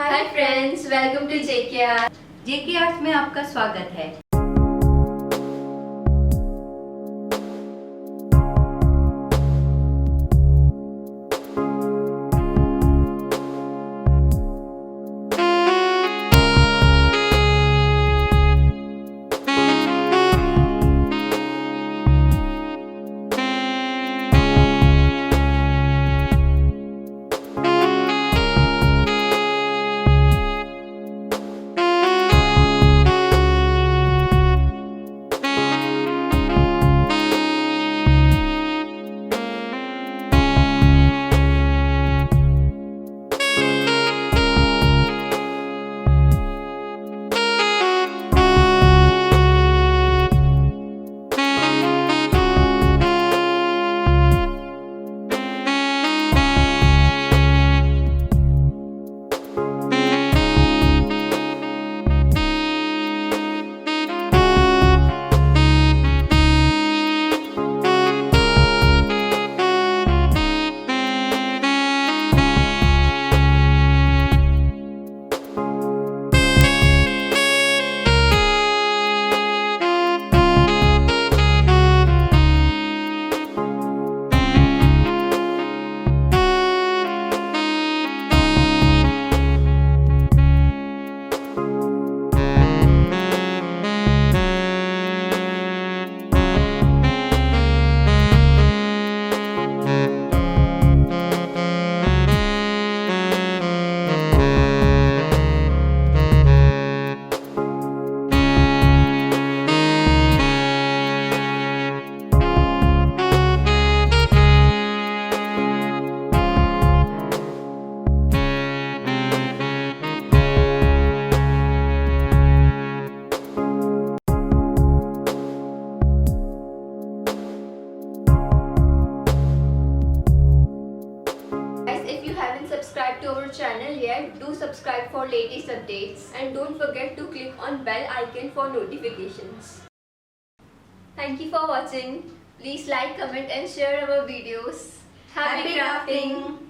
Hi friends, welcome to JK art. JK arts में आपका स्वागत है। Subscribe to our channel yet, do subscribe for latest updates and don't forget to click on bell icon for notifications. Thank you for watching. Please like, comment and share our videos. Happy crafting!